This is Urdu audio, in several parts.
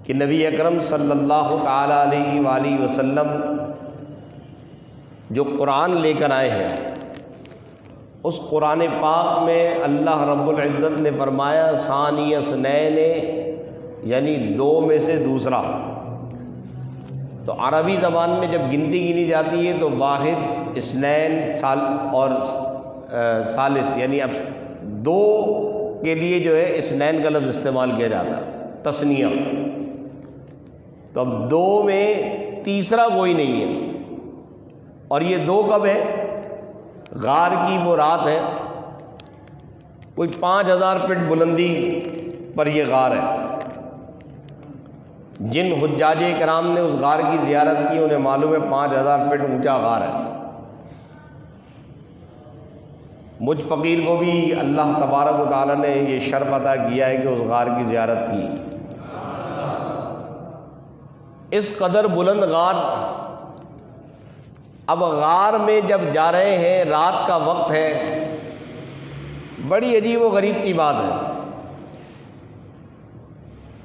کہ نبی اکرم صلی اللہ تعالیٰ علیہ وآلہ وسلم جو قرآن لے کر آئے ہیں، اس قرآن پاک میں اللہ رب العزت نے فرمایا ثانی اثنین، یعنی دو میں سے دوسرا۔ تو عربی زبان میں جب گنتی گنی جاتی ہے تو واحد، اثنین اور ثالث، یعنی اب دو کے لیے جو ہے اثنین کا لفظ استعمال کیا جاتا ہے، تثنیہ۔ تو اب دو میں تیسرا کوئی نہیں ہے، اور یہ دو کب ہے؟ غار کی وہ رات ہے، کوئی 5000 فٹ بلندی پر یہ غار ہے۔ جن حجاج کرام نے اس غار کی زیارت کی انہیں معلوم ہے 5000 فٹ اونچا غار ہے۔ مجھ فقیر کو بھی اللہ تبارک و تعالیٰ نے یہ شرف عطا کیا ہے کہ اس غار کی زیارت کی۔ اس قدر بلند غار، اب غار میں جب جا رہے ہیں، رات کا وقت ہے، بڑی عجیب و غریب سی بات ہے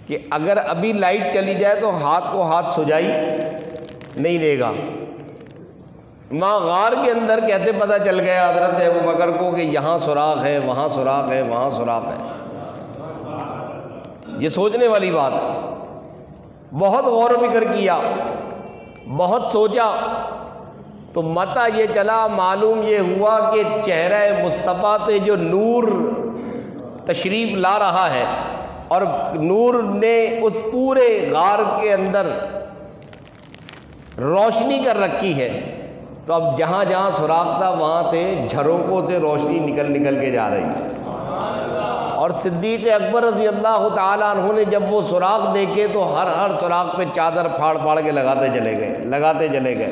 کہ اگر ابھی لائٹ چلی جائے تو ہاتھ کو ہاتھ سجائی نہیں دے گا۔ وہاں غار کے اندر کہتے پتہ چل گیا حضرت ابوبکر کو کہ یہاں سوراخ ہے، وہاں سوراخ ہے، وہاں سوراخ ہے۔ یہ سوچنے والی بات ہے۔ بہت غور و فکر کیا، بہت سوچا، تو متہ یہ چلا، معلوم یہ ہوا کہ چہرہ مصطفیٰ سے جو نور تشریف لا رہا ہے اور نور نے اس پورے غار کے اندر روشنی کر رکھی ہے، تو اب جہاں جہاں سوراخ تھا وہاں سے جھروکوں سے روشنی نکل کے جا رہی ہے۔ اور صدیق اکبر رضی اللہ تعالیٰ عنہ نے جب وہ سوراخ دیکھے تو ہر سوراخ پہ چادر پھاڑ کے لگاتے چلے گئے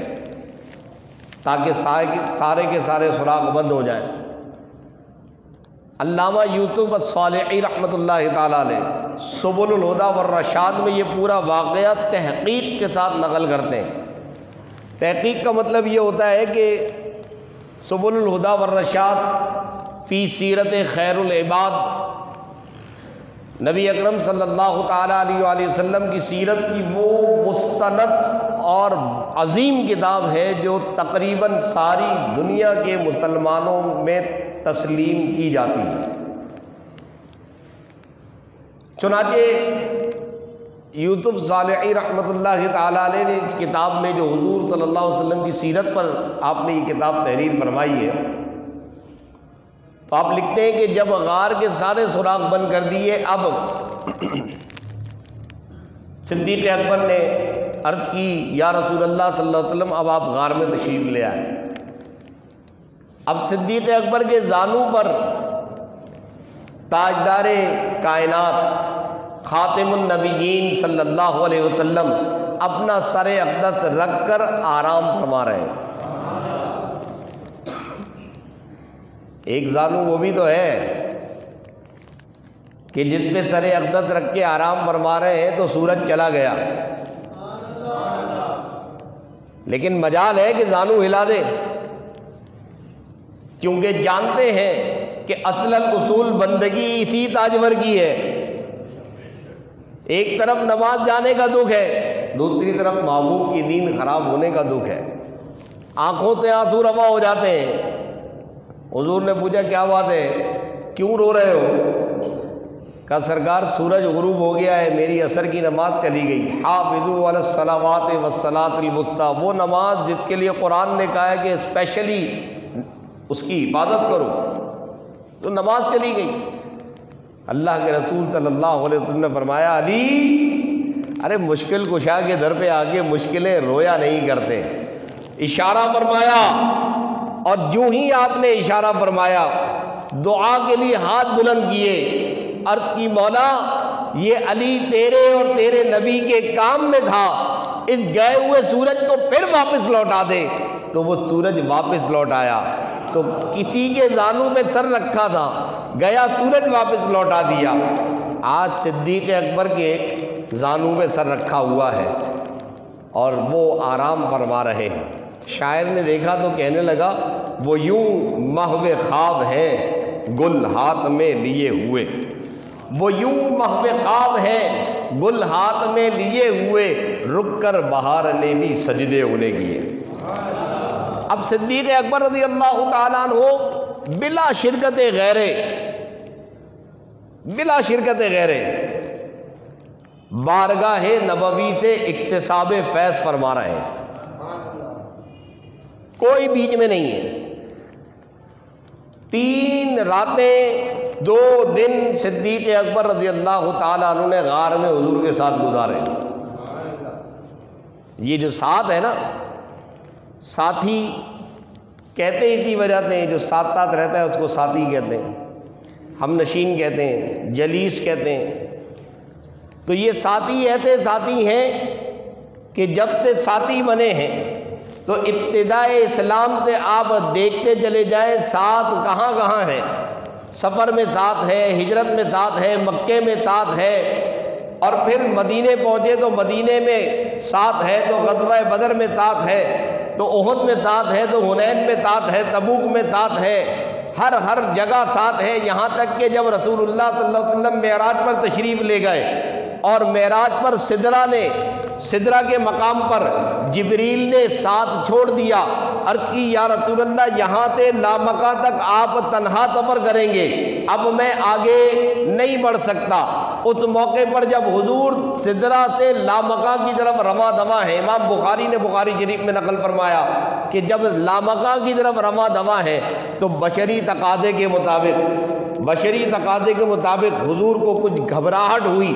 تاکہ سارے کے سارے سوراخ بند ہو جائیں۔ علامہ یوسف الصالحی رحمۃ اللہ تعالیٰ علیہ سبل الہدی والرشاد میں یہ پورا واقعہ تحقیق کے ساتھ نقل کرتے ہیں۔ تحقیق کا مطلب یہ ہوتا ہے کہ سبل الہدی والرشاد فی سیرت خیر العباد، نبی اکرم صلی اللہ تعالیٰ علیہ وآلہ وسلم کی سیرت کی وہ مستند اور عظیم کتاب ہے جو تقریباً ساری دنیا کے مسلمانوں میں تسلیم کی جاتی ہے۔ چنانچہ یوسف صالحی رحمۃ اللہ تعالیٰ علیہ نے اس کتاب میں جو حضور صلی اللہ علیہ وسلم کی سیرت پر آپ نے یہ کتاب تحریر فرمائی ہے، تو آپ لکھتے ہیں کہ جب غار کے سارے سوراخ بند کر دیے، اب صدیق اکبر نے عرض کی یا رسول اللہ صلی اللہ علیہ وسلم اب آپ غار میں تشریف لے آئے۔ اب صدیق اکبر کے زانو پر تاجدار کائنات خاتم النبیین صلی اللہ علیہ وسلم اپنا سر اقدس رکھ کر آرام فرما رہے ہیں۔ ایک زانو وہ بھی تو ہے کہ جس پہ سر اقدس رکھ کے آرام فرما رہے ہیں تو سورج چلا گیا، لیکن مجال ہے کہ زانو ہلا دے، کیونکہ جانتے ہیں کہ اصل الاصول بندگی اسی تاجور کی ہے۔ ایک طرف نماز جانے کا دکھ ہے، دوسری طرف محبوب کی نیند خراب ہونے کا دکھ ہے۔ آنکھوں سے آنسو رواں ہو جاتے ہیں۔ حضور نے پوچھا کیا بات ہے، کیوں رو رہے ہو؟ کہا سرکار سورج غروب ہو گیا ہے، میری عصر کی نماز چلی گئی۔ حافظوا علی الصلوات والصلاۃ الوسطیٰ، وہ نماز جس کے لیے قرآن نے کہا ہے کہ اسپیشلی اس کی حفاظت کرو، تو نماز چلی گئی۔ اللہ کے رسول صلی اللہ علیہ وسلم نے فرمایا علی، ارے مشکل کشا کے در پہ آ کے مشکلیں رویا نہیں کرتے۔ اشارہ فرمایا، اور جو ہی آپ نے اشارہ فرمایا دعا کے لیے ہاتھ بلند کیے، عرض کی مولا یہ علی تیرے اور تیرے نبی کے کام میں تھا، اس گئے ہوئے سورج کو پھر واپس لوٹا دے۔ تو وہ سورج واپس لوٹ آیا، تو کسی کے زانو پہ سر رکھا تھا، گیا سورج واپس لوٹا دیا۔ آج صدیق اکبر کے زانو پہ سر رکھا ہوا ہے اور وہ آرام فرما رہے ہیں۔ شاعر نے دیکھا تو کہنے لگا وہ یوں محو خواب ہے گل ہاتھ میں لیے ہوئے، وہ یوں محو خواب ہے گل ہاتھ میں لیے ہوئے، رک کر بہار نے بھی سجدے انہیں کیے۔ اب صدیق اکبر رضی اللہ تعالیٰ عنہ بلا شرکت غیرے بارگاہ نبوی سے اکتساب فیض فرما رہے ہیں، کوئی بیچ میں نہیں ہے۔ 3 راتیں 2 دن صدیق اکبر رضی اللہ تعالیٰ عنہ نے غار میں حضور کے ساتھ گزارے۔ یہ جو ساتھ ہے نا، ساتھی کہتے ہی تھی وجہ سے، جو ساتھ ساتھ رہتا ہے اس کو ساتھی کہتے ہیں، ہم نشین کہتے ہیں، جلیس کہتے ہیں۔ تو یہ ساتھی ایسے ساتھی ہیں کہ جب سے ساتھی بنے ہیں تو ابتدائے اسلام سے آپ دیکھتے چلے جائیں ساتھ کہاں کہاں ہے۔ سفر میں ساتھ ہے، ہجرت میں ساتھ ہے، مکے میں ساتھ ہے، اور پھر مدینے پہنچے تو مدینے میں ساتھ ہے، تو غزوہ بدر میں ساتھ ہے، تو احد میں ساتھ ہے، تو حنین میں ساتھ ہے، تبوک میں ساتھ ہے، ہر جگہ ساتھ ہے۔ یہاں تک کہ جب رسول اللہ صلی اللہ علیہ وسلم معراج پر تشریف لے گئے اور معراج پر سدرہ کے مقام پر جبریل نے ساتھ چھوڑ دیا، عرض کی یا رسول اللہ یہاں سے لامکہ تک آپ تنہا سفر کریں گے، اب میں آگے نہیں بڑھ سکتا۔ اس موقع پر جب حضور سدرہ سے لامکہ کی طرف رواں دواں ہے، امام بخاری نے بخاری شریف میں نقل فرمایا کہ جب لامکہ کی طرف رواں دواں ہے تو بشری تقاضے کے مطابق حضور کو کچھ گھبراہٹ ہوئی،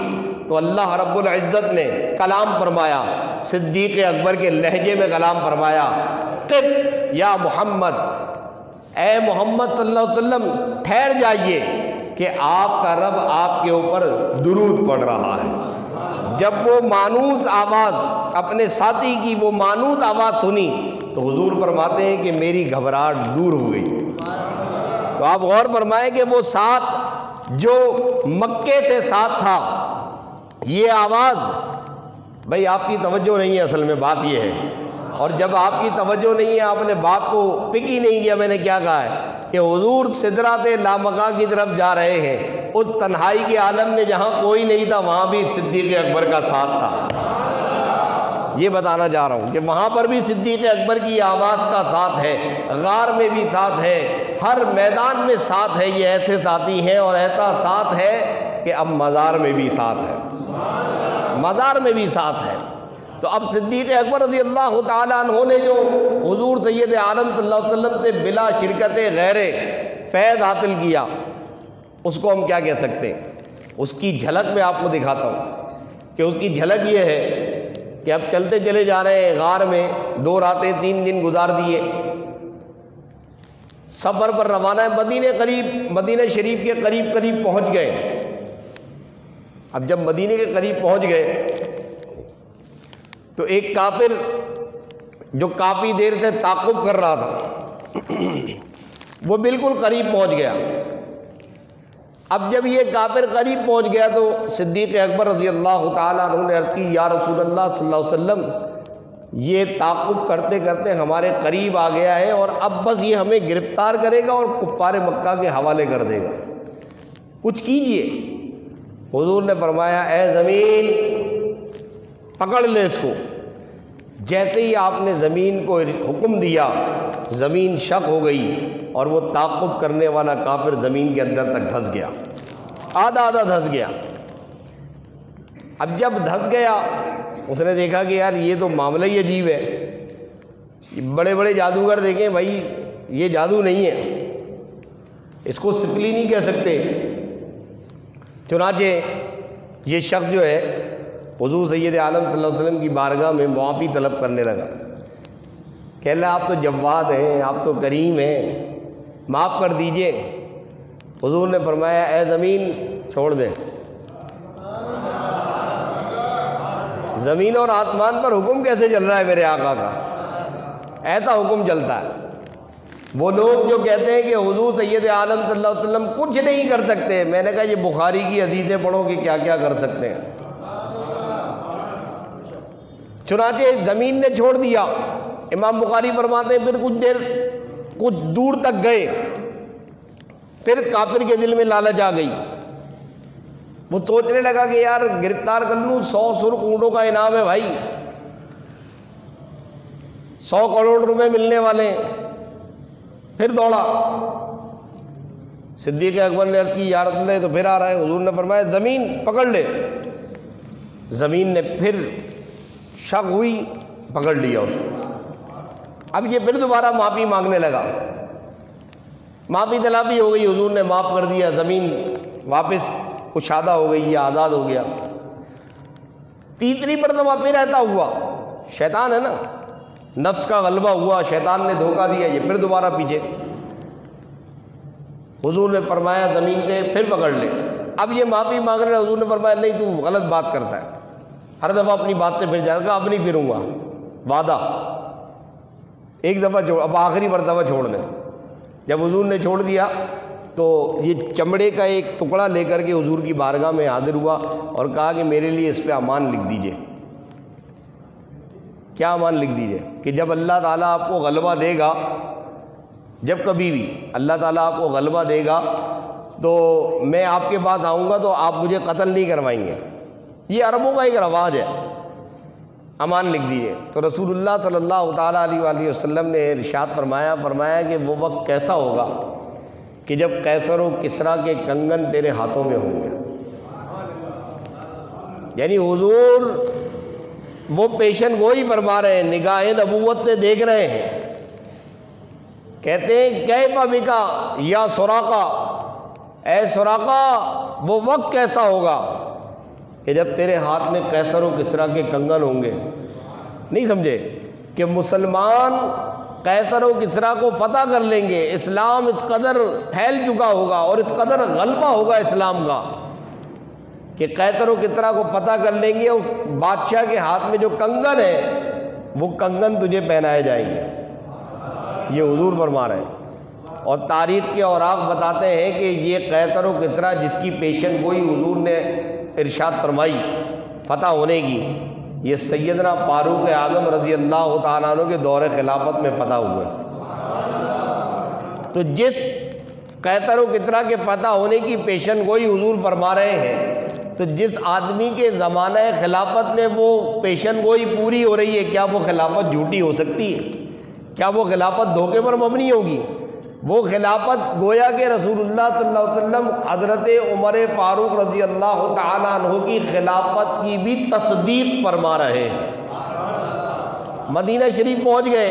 تو اللہ رب العزت نے کلام فرمایا، صدیق اکبر کے لہجے میں کلام فرمایا، قف یا محمد، اے محمد صلی اللہ علیہ وسلم ٹھہر جائیے کہ آپ کا رب آپ کے اوپر درود پڑھ رہا ہے۔ جب وہ مانوس آواز اپنے ساتھی کی وہ مانوس آواز سنی تو حضور فرماتے ہیں کہ میری گھبراہٹ دور ہو گئی۔ تو آپ غور فرمائیں کہ وہ ساتھ جو مکے سے ساتھ تھا، یہ آواز، بھائی آپ کی توجہ نہیں ہے، اصل میں بات یہ ہے، اور جب آپ کی توجہ نہیں ہے، آپ نے بات کو پک ہی نہیں کیا، میں نے کیا کہا ہے کہ حضور سدرات لامکہ کی طرف جا رہے ہیں، اس تنہائی کے عالم میں جہاں کوئی نہیں تھا وہاں بھی صدیق اکبر کا ساتھ تھا۔ یہ بتانا چاہ رہا ہوں کہ وہاں پر بھی صدیق اکبر کی آواز کا ساتھ ہے، غار میں بھی ساتھ ہے، ہر میدان میں ساتھ ہے۔ یہ ایسے ساتھی ہیں اور ایسا ساتھ ہے کہ اب مزار میں بھی ساتھ ہے، مزار میں بھی ساتھ ہے۔ تو اب صدیق اکبر رضی اللہ تعالیٰ عنہ نے جو حضور سید عالم صلی اللہ علیہ وسلم سے بلا شرکت غیر فیض حاصل کیا، اس کو ہم کیا کہہ سکتے ہیں؟ اس کی جھلک میں آپ کو دکھاتا ہوں کہ اس کی جھلک یہ ہے کہ اب چلتے چلے جا رہے ہیں غار میں، 2 راتیں 3 دن گزار دیے، سفر پر روانہ ہے، مدینہ شریف کے قریب پہنچ گئے۔ اب جب مدینے کے قریب پہنچ گئے تو ایک کافر جو کافی دیر سے تعاقب کر رہا تھا وہ بالکل قریب پہنچ گیا۔ اب جب یہ کافر قریب پہنچ گیا تو صدیق اکبر رضی اللہ تعالیٰ عنہ نے عرض کی یا رسول اللہ صلی اللہ علیہ وسلم، یہ تعاقب کرتے کرتے ہمارے قریب آ گیا ہے اور اب بس یہ ہمیں گرفتار کرے گا اور کفار مکہ کے حوالے کر دے گا، کچھ کیجئے۔ حضور نے فرمایا اے زمین پکڑ لے اس کو۔ جیسے ہی آپ نے زمین کو حکم دیا، زمین شک ہو گئی اور وہ تعاقب کرنے والا کافر زمین کے اندر تک دھس گیا، آدھا دھس گیا۔ اب جب دھس گیا اس نے دیکھا کہ یار یہ تو معاملہ ہی عجیب ہے، بڑے بڑے جادوگر دیکھیں بھائی یہ جادو نہیں ہے، اس کو سپلی نہیں کہہ سکتے۔ چنانچہ یہ شخص جو ہے حضور سید عالم صلی اللہ علیہ وسلم کی بارگاہ میں معافی طلب کرنے لگا کہ اللہ آپ تو جواد ہیں، آپ تو کریم ہیں، معاف کر دیجئے۔ حضور نے فرمایا اے زمین چھوڑ دے۔ زمین اور آسمان پر حکم کیسے چل رہا ہے میرے آقا کا؟ ایسا حکم چلتا ہے۔ وہ لوگ جو کہتے ہیں کہ حضور سید عالم صلی اللہ علیہ وسلم کچھ نہیں کر سکتے، میں نے کہا یہ بخاری کی حدیثیں پڑھو کہ کیا کیا کر سکتے ہیں۔ چنانچہ زمین نے چھوڑ دیا۔ امام بخاری فرماتے ہیں پھر کچھ دور تک گئے، پھر کافر کے دل میں لالچ آ گئی، وہ سوچنے لگا کہ یار گرفتار کر لوں، 100 سرخ اونٹوں کا انعام ہے بھائی، 100 کروڑ روپے ملنے والے ہیں۔ پھر دوڑا، صدیق اکبر نے عرض کی یا رسول اللہ تو پھر آ رہا ہے۔ حضور نے فرمایا زمین پکڑ لے۔ زمین نے پھر شک ہوئی، پکڑ لیا اس کو۔ اب یہ پھر دوبارہ معافی مانگنے لگا، معافی تلافی ہو گئی، حضور نے معاف کر دیا، زمین واپس کشادہ ہو گئی، یہ آزاد ہو گیا۔ تیسری مرتبہ پھر ایسا ہوا، شیطان ہے نا، نفس کا غلبہ ہوا، شیطان نے دھوکہ دیا، یہ پھر دوبارہ پیچھے۔ حضور نے فرمایا زمین سے پھر پکڑ لے۔ اب یہ معافی مانگ رہے، حضور نے فرمایا نہیں تو غلط بات کرتا ہے، ہر دفعہ اپنی بات سے پھر جائے گا، اب نہیں پھروں گا، وعدہ ایک دفعہ چھوڑ، اب آخری مرتبہ چھوڑ دیں۔ جب حضور نے چھوڑ دیا تو یہ چمڑے کا ایک ٹکڑا لے کر کے حضور کی بارگاہ میں حاضر ہوا اور کہا کہ میرے لیے اس پہ امان لکھ دیجئے۔ کیا امان لکھ دیجئے؟ کہ جب اللہ تعالیٰ آپ کو غلبہ دے گا، جب کبھی بھی اللہ تعالیٰ آپ کو غلبہ دے گا تو میں آپ کے پاس آؤں گا تو آپ مجھے قتل نہیں کروائیں گے۔ یہ عربوں کا ایک رواج ہے، امان لکھ دیجئے۔ تو رسول اللہ صلی اللہ تعالیٰ علیہ وآلہ وسلم نے ارشاد فرمایا کہ وہ وقت کیسا ہوگا کہ جب قیصر و کسریٰ کے کنگن تیرے ہاتھوں میں ہوں گے۔ یعنی حضور وہ پیشن گوئی فرما رہے ہیں، نگاہ نبوت سے دیکھ رہے ہیں، کہتے ہیں کیف بکا یا سراقہ، اے سراقہ وہ وقت کیسا ہوگا کہ جب تیرے ہاتھ میں قیصر و کسریٰ کے کنگن ہوں گے۔ نہیں سمجھے کہ مسلمان قیصر و کسریٰ کو فتح کر لیں گے، اسلام اس قدر پھیل چکا ہوگا اور اس قدر غلبہ ہوگا اسلام کا کہ قیصر و کسریٰ کو فتح کر لیں گے، اس بادشاہ کے ہاتھ میں جو کنگن ہے وہ کنگن تجھے پہنائے جائیں گے۔ یہ حضور فرما رہے ہیں، اور تاریخ کے اوراق بتاتے ہیں کہ یہ قیصر و کسریٰ جس کی پیشن گوئی حضور نے ارشاد فرمائی فتح ہونے کی، یہ سیدنا فاروق اعظم رضی اللہ تعالیٰ عنہ کے دور خلافت میں فتح ہوئے۔ تو جس قیصر و کسریٰ کے فتح ہونے کی پیشن گوئی حضور فرما رہے ہیں، تو جس آدمی کے زمانہ خلافت میں وہ پیشن گوئی پوری ہو رہی ہے، کیا وہ خلافت جھوٹی ہو سکتی ہے؟ کیا وہ خلافت دھوکے پر مبنی ہوگی؟ وہ خلافت گویا کہ رسول اللہ صلی اللہ علیہ وسلم حضرت عمر فاروق رضی اللہ تعالیٰ عنہ کی خلافت کی بھی تصدیق فرما رہے ہیں۔ مدینہ شریف پہنچ گئے۔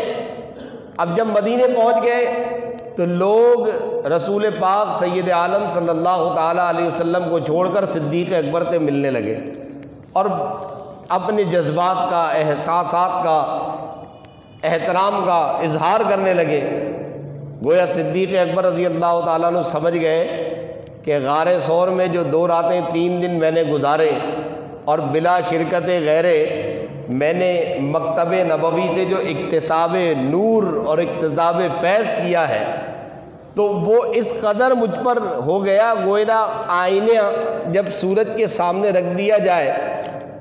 اب جب مدینے پہنچ گئے تو لوگ رسول پاک سید عالم صلی اللہ تعالیٰ علیہ وسلم کو چھوڑ کر صدیق اکبر سے ملنے لگے اور اپنے جذبات کا، احساسات کا، احترام کا اظہار کرنے لگے۔ گویا صدیق اکبر رضی اللہ تعالیٰ عنہ سمجھ گئے کہ غار ثور میں جو 2 راتیں 3 دن میں نے گزارے اور بلا شرکت غیرے میں نے مکتب نبوی سے جو اکتساب نور اور اکتساب فیض کیا ہے، تو وہ اس قدر مجھ پر ہو گیا، گویا آئینہ جب سورج کے سامنے رکھ دیا جائے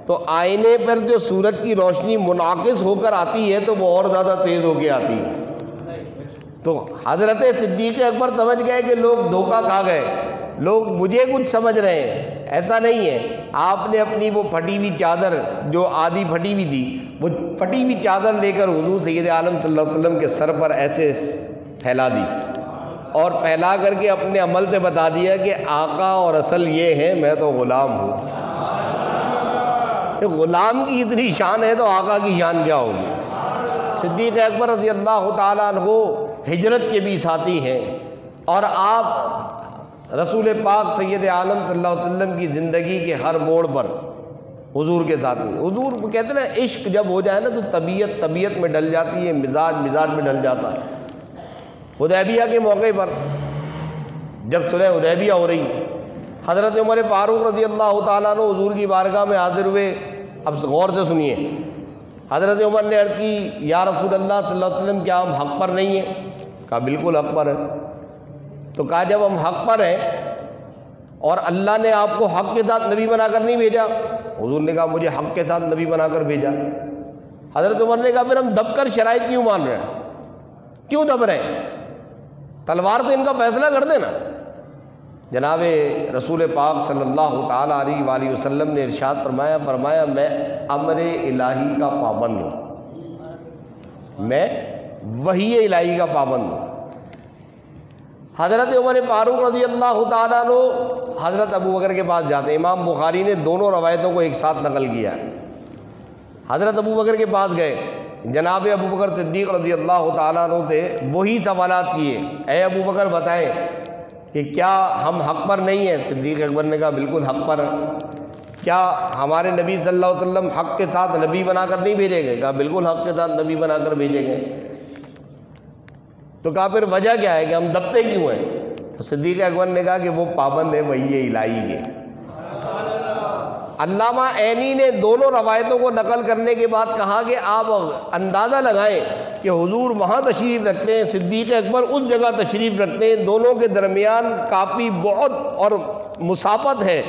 تو آئینے پر جو سورج کی روشنی منعکس ہو کر آتی ہے تو وہ اور زیادہ تیز ہو کے آتی ہے۔ تو حضرت صدیق اکبر سمجھ گئے کہ لوگ دھوکہ کھا گئے، لوگ مجھے کچھ سمجھ رہے ہیں، ایسا نہیں ہے۔ آپ نے اپنی وہ پھٹی ہوئی چادر جو آدھی پھٹی ہوئی تھی، وہ پھٹی ہوئی چادر لے کر حضور سید عالم صلی اللہ علیہ وسلم کے سر پر ایسے پھیلا دی اور پھیلا کر کے اپنے عمل سے بتا دیا کہ آقا اور اصل یہ ہے، میں تو غلام ہوں۔ غلام کی اتنی شان ہے تو آقا کی شان کیا ہوگی؟ صدیق اکبر رضی اللہ تعالیٰ عنہ ہجرت کے بھی ساتھی ہیں اور آپ رسول پاک سید عالم صلی اللہ علیہ وسلم کی زندگی کے ہر موڑ پر حضور کے ساتھی ہیں۔ حضور کہتے ہیں نا، عشق جب ہو جائے نا تو طبیعت میں ڈل جاتی ہے، مزاج میں ڈل جاتا ہے۔ حدیبیہ کے موقع پر جب صلح حدیبیہ ہو رہی، حضرت عمر فاروق رضی اللہ تعالیٰ عنہ حضور کی بارگاہ میں حاضر ہوئے۔ اب غور سے سنیے، حضرت عمر نے عرض کی یا رسول اللہ صلی اللہ علیہ وسلم کیا ہم حق پر نہیں ہیں؟ کہا بالکل حق پر ہیں۔ تو کہا جب ہم حق پر ہیں اور اللہ نے آپ کو حق کے ساتھ نبی بنا کر نہیں بھیجا؟ حضور نے کہا مجھے حق کے ساتھ نبی بنا کر بھیجا۔ حضرت عمر نے کہا پھر ہم دب کر شرائط کیوں مان رہے ہیں؟ کیوں دب رہے ہیں؟ تلوار سے ان کا فیصلہ کر دینا۔ جناب رسول پاک صلی اللہ تعالیٰ علیہ وآلہ وسلم نے ارشاد فرمایا میں امر الہی کا پابند ہوں، میں وحی الہی کا پابند ہوں۔ حضرت عمر فاروق رضی اللہ تعالیٰ عنہ حضرت ابو بکر کے پاس جاتے ہیں۔ امام بخاری نے دونوں روایتوں کو ایک ساتھ نقل کیا ہے۔ حضرت ابو بکر کے پاس گئے، جناب ابو بکر صدیق رضی اللہ تعالیٰ عنہ سے وہی سوالات کیے، اے ابو بکر بتائیں کہ کیا ہم حق پر نہیں ہیں؟ صدیق اکبر نے کہا بالکل حق پر ہیں۔ کیا ہمارے نبی صلی اللہ علیہ وسلم حق کے ساتھ نبی بنا کر نہیں بھیجے گئے؟ کہا بالکل حق کے ساتھ نبی بنا کر بھیجے گئے۔ تو کہا پھر وجہ کیا ہے کہ ہم دبتے کیوں ہیں؟ تو صدیق اکبر نے کہا کہ وہ پابند ہے وحی الہی کے۔ علامہ عینی نے دونوں روایتوں کو نقل کرنے کے بعد کہا کہ آپ اندازہ لگائیں کہ حضور وہاں تشریف رکھتے ہیں، صدیق اکبر اس جگہ تشریف رکھتے ہیں، دونوں کے درمیان کافی بعد اور مسافت ہے،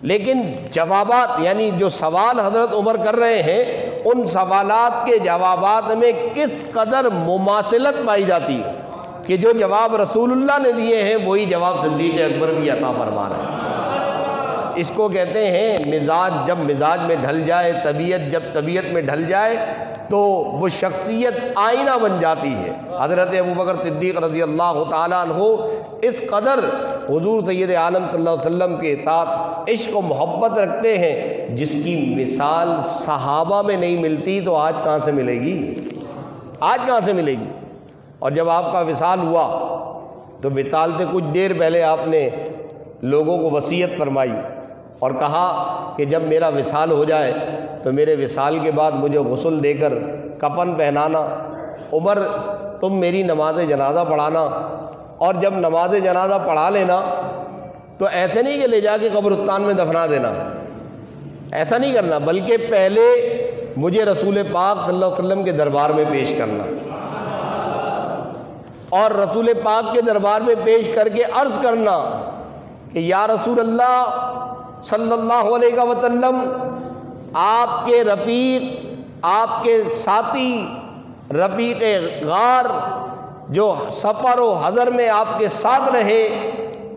لیکن جوابات یعنی جو سوال حضرت عمر کر رہے ہیں ان سوالات کے جوابات میں کس قدر مماثلت پائی جاتی ہے کہ جو جواب رسول اللہ نے دیے ہیں وہی جواب صدیق اکبر بھی عطا فرما رہے ہیں۔ اس کو کہتے ہیں مزاج، جب مزاج میں ڈھل جائے، طبیعت جب طبیعت میں ڈھل جائے تو وہ شخصیت آئینہ بن جاتی ہے۔ حضرت ابو بکر صدیق رضی اللہ تعالیٰ عنہ اس قدر حضور سید عالم صلی اللہ علیہ وسلم کے ساتھ عشق و محبت رکھتے ہیں جس کی مثال صحابہ میں نہیں ملتی تو آج کہاں سے ملے گی؟ آج کہاں سے ملے گی؟ اور جب آپ کا وصال ہوا تو وصال سے کچھ دیر پہلے آپ نے لوگوں کو وصیت فرمائی اور کہا کہ جب میرا وصال ہو جائے تو میرے وصال کے بعد مجھے غسل دے کر کفن پہنانا، عمر تم میری نماز جنازہ پڑھانا، اور جب نماز جنازہ پڑھا لینا تو ایسے نہیں کہ لے جا کے قبرستان میں دفنا دینا، ایسا نہیں کرنا، بلکہ پہلے مجھے رسول پاک صلی اللہ علیہ وسلم کے دربار میں پیش کرنا، اور رسول پاک کے دربار میں پیش کر کے عرض کرنا کہ یا رسول اللہ صلی اللہ علیہ وسلم، آپ کے رفیق، آپ کے ساتھی، رفیق غار جو سفر و حضر میں آپ کے ساتھ رہے،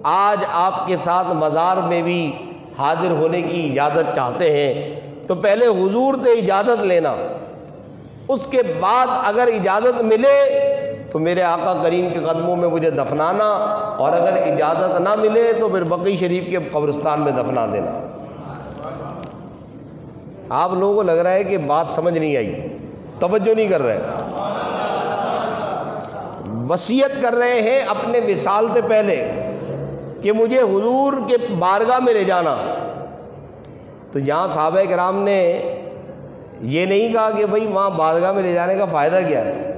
آج آپ کے ساتھ مزار میں بھی حاضر ہونے کی اجازت چاہتے ہیں، تو پہلے حضور سے اجازت لینا، اس کے بعد اگر اجازت ملے تو میرے آقا کریم کے قدموں میں مجھے دفنانا، اور اگر اجازت نہ ملے تو پھر بقی شریف کے قبرستان میں دفنا دینا۔ آپ لوگوں کو لگ رہا ہے کہ بات سمجھ نہیں آئی، توجہ نہیں کر رہے، وصیت کر رہے ہیں اپنے وصال سے پہلے کہ مجھے حضور کے بارگاہ میں لے جانا۔ تو یہاں صحابہ کرام نے یہ نہیں کہا کہ بھئی وہاں بارگاہ میں لے جانے کا فائدہ کیا ہے،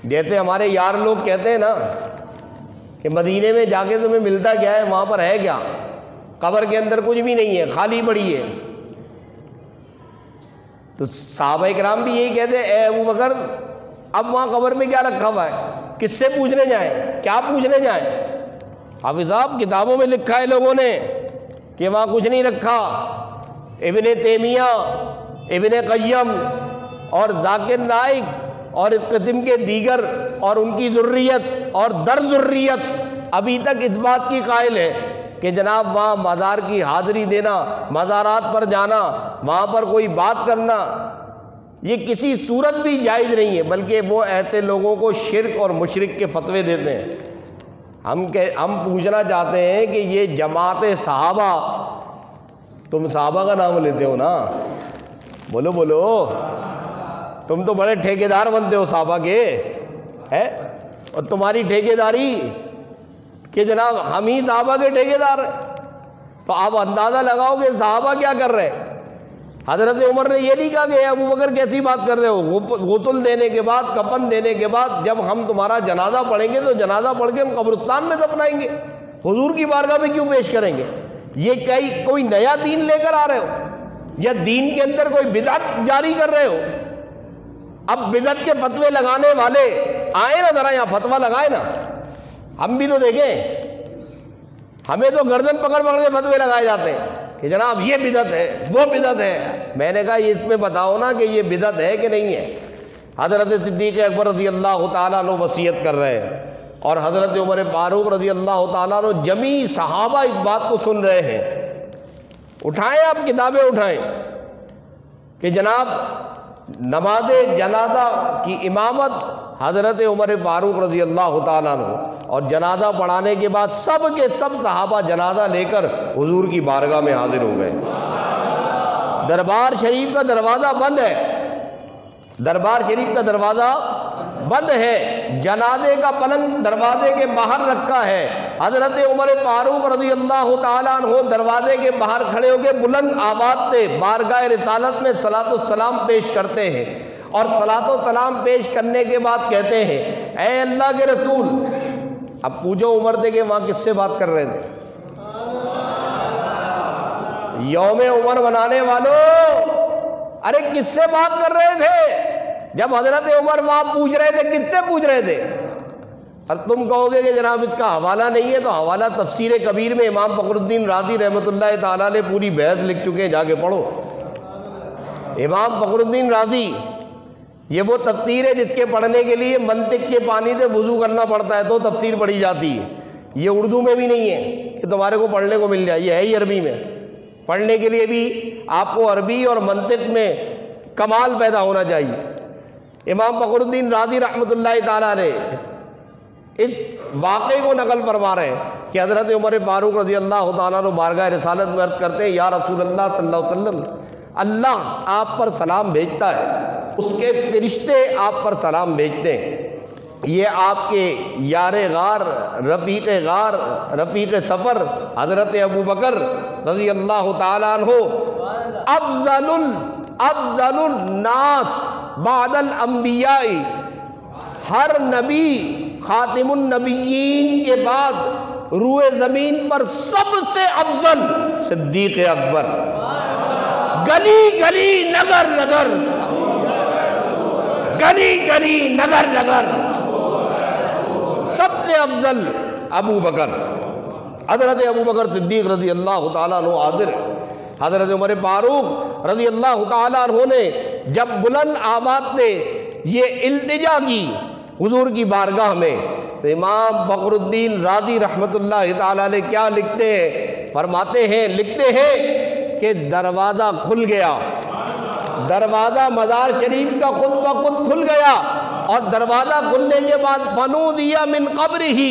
جیسے ہمارے یار لوگ کہتے ہیں نا کہ مدینے میں جا کے تمہیں ملتا کیا ہے، وہاں پر ہے کیا، قبر کے اندر کچھ بھی نہیں ہے، خالی پڑی ہے۔ تو صحابہ کرام بھی یہی کہتے ہیں اے ابو بکر اب وہاں قبر میں کیا رکھا ہوا ہے، کس سے پوچھنے جائیں، کیا پوچھنے جائیں؟ حافظ صاحب کتابوں میں لکھا ہے لوگوں نے کہ وہاں کچھ نہیں رکھا۔ ابن تیمیہ، ابن قیم اور ذاکر نائک اور اس قسم کے دیگر اور ان کی ذریت اور در ذریت ابھی تک اس بات کی قائل ہے کہ جناب وہاں مزار کی حاضری دینا، مزارات پر جانا، وہاں پر کوئی بات کرنا، یہ کسی صورت بھی جائز نہیں ہے، بلکہ وہ ایسے لوگوں کو شرک اور مشرک کے فتوے دیتے ہیں۔ ہم پوچھنا چاہتے ہیں کہ یہ جماعت صحابہ، تم صحابہ کا نام لیتے ہو نا، بولو بولو، تم تو بڑے ٹھیکیدار بنتے ہو صحابہ کے، ہے، اور تمہاری ٹھیکیداری کہ جناب ہم ہی صحابہ کے ٹھیکیدار ہیں، تو آپ اندازہ لگاؤ کہ صحابہ کیا کر رہے ہیں۔ حضرت عمر نے یہ نہیں کہا کہ ابو بکر کیسی بات کر رہے ہو، غسل دینے کے بعد، کفن دینے کے بعد جب ہم تمہارا جنازہ پڑھیں گے تو جنازہ پڑھ کے ہم قبرستان میں دفنائیں گے، حضور کی بارگاہ میں کیوں پیش کریں گے؟ یہ کوئی نیا دین لے کر آ رہے ہو یا دین کے اندر کوئی بدعت جاری کر رہے ہو؟ اب بدعت کے فتوے لگانے والے آئے نا، ذرا یہاں فتویٰ لگائے نا، ہم بھی تو دیکھیں، ہمیں تو گردن پکڑ پکڑ کے فتوے لگائے جاتے ہیں کہ جناب یہ بدعت ہے، وہ بدعت ہے۔ میں نے کہا اس میں بتاؤ نا کہ یہ بدعت ہے کہ نہیں ہے۔ حضرت صدیق اکبر رضی اللہ تعالیٰ عنہ وصیت کر رہے ہیں اور حضرت عمر فاروق رضی اللہ تعالیٰ عنہ جمیع صحابہ اس بات کو سن رہے ہیں. اٹھائیں آپ کتابیں اٹھائیں کہ جناب نماز جنازہ کی امامت حضرت عمر فاروق رضی اللہ تعالیٰ عنہ، اور جنازہ پڑھانے کے بعد سب کے سب صحابہ جنازہ لے کر حضور کی بارگاہ میں حاضر ہو گئے. دربار شریف کا دروازہ بند ہے، دربار شریف کا دروازہ بند ہے، جنازے کا پلنگ دروازے کے باہر رکھا ہے. حضرت عمر فاروق رضی اللہ تعالیٰ عنہ دروازے کے باہر کھڑے ہو کے بلند آواز سے بارگاہ رسالت میں صلاۃ السلام پیش کرتے ہیں، اور صلاۃ السلام پیش کرنے کے بعد کہتے ہیں اے اللہ کے رسول. اب پوچھو عمر تھے کہ وہاں کس سے بات کر رہے تھے؟ یوم عمر منانے والوں، ارے کس سے بات کر رہے تھے؟ جب حضرت عمر وہاں پوچھ رہے تھے کس سے پوچھ رہے تھے؟ اور تم کہو گے کہ جناب اس کا حوالہ نہیں ہے، تو حوالہ تفسیر کبیر میں امام فخر الدین رازی رحمۃ اللہ تعالیٰ نے پوری بحث لکھ چکے ہیں، جا کے پڑھو. امام فخر الدین رازی، یہ وہ تفسیر ہے جس کے پڑھنے کے لیے منطق کے پانی سے وضو کرنا پڑتا ہے تو تفسیر پڑھی جاتی ہے. یہ اردو میں بھی نہیں ہے کہ تمہارے کو پڑھنے کو مل جائے، یہ ہے ہی عربی میں. پڑھنے کے لیے بھی آپ کو عربی اور منطق میں کمال پیدا ہونا چاہیے. امام فخر الدین رازی رحمۃ اللہ تعالیٰ نے اس واقعے کو نقل فرما رہے ہیں کہ حضرت عمر فاروق رضی اللہ تعالیٰ عنہ بارگاہ رسالت میں عرض کرتے ہیں یا رسول اللہ صلی اللہ علیہ وسلم، اللہ آپ پر سلام بھیجتا ہے، اس کے فرشتے آپ پر سلام بھیجتے ہیں. یہ آپ کے یار غار، رفیق سفر حضرت ابو بکر رضی اللہ تعالیٰ عنہ افضل الناس بعد الانبیاء، ہر نبی خاتم النبیین کے بعد روئے زمین پر سب سے افضل صدیق اکبر. گلی گلی نگر نگر، گلی گلی نگر نگر سب سے افضل ابو بکر. حضرت ابو بکر صدیق رضی اللہ تعالیٰ عنہ حاضر ہے. حضرت عمر فاروق رضی اللہ تعالیٰ عنہ نے جب بلند آواز سے یہ التجا کی حضور کی بارگاہ میں، تو امام فخر الدین رازی رحمۃ اللہ تعالیٰ علیہ کیا لکھتے ہیں؟ فرماتے ہیں، لکھتے ہیں کہ دروازہ کھل گیا، دروازہ مزار شریف کا خود بخود کھل گیا، اور دروازہ کھلنے کے بعد فنودیا من قبرہ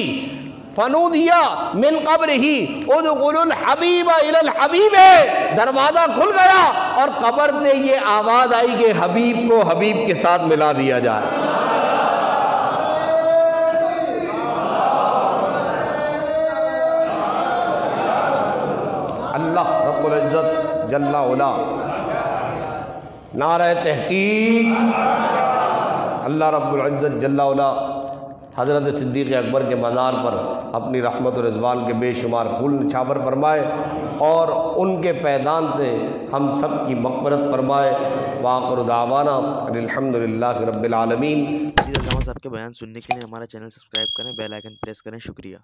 ادخلوا الحبیب الی الحبیب، دروازہ کھل گیا اور قبر سے یہ آواز آئی کہ حبیب کو حبیب کے ساتھ ملا دیا جائے. اللہ رب العزت جل علا، نعرہ تحقیق. اللہ رب العزت جل علا حضرت صدیق اکبر کے مزار پر اپنی رحمت و رضوان کے بے شمار پھول نچھاور فرمائے، اور ان کے فیضان سے ہم سب کی مغفرت فرمائے. وآخر دعوانا الحمدللہ رب العالمین. مزید علامہ صاحب کے بیان سننے کے لیے ہمارا چینل سبسکرائب کریں، بیل آئیکن پریس کریں. شکریہ.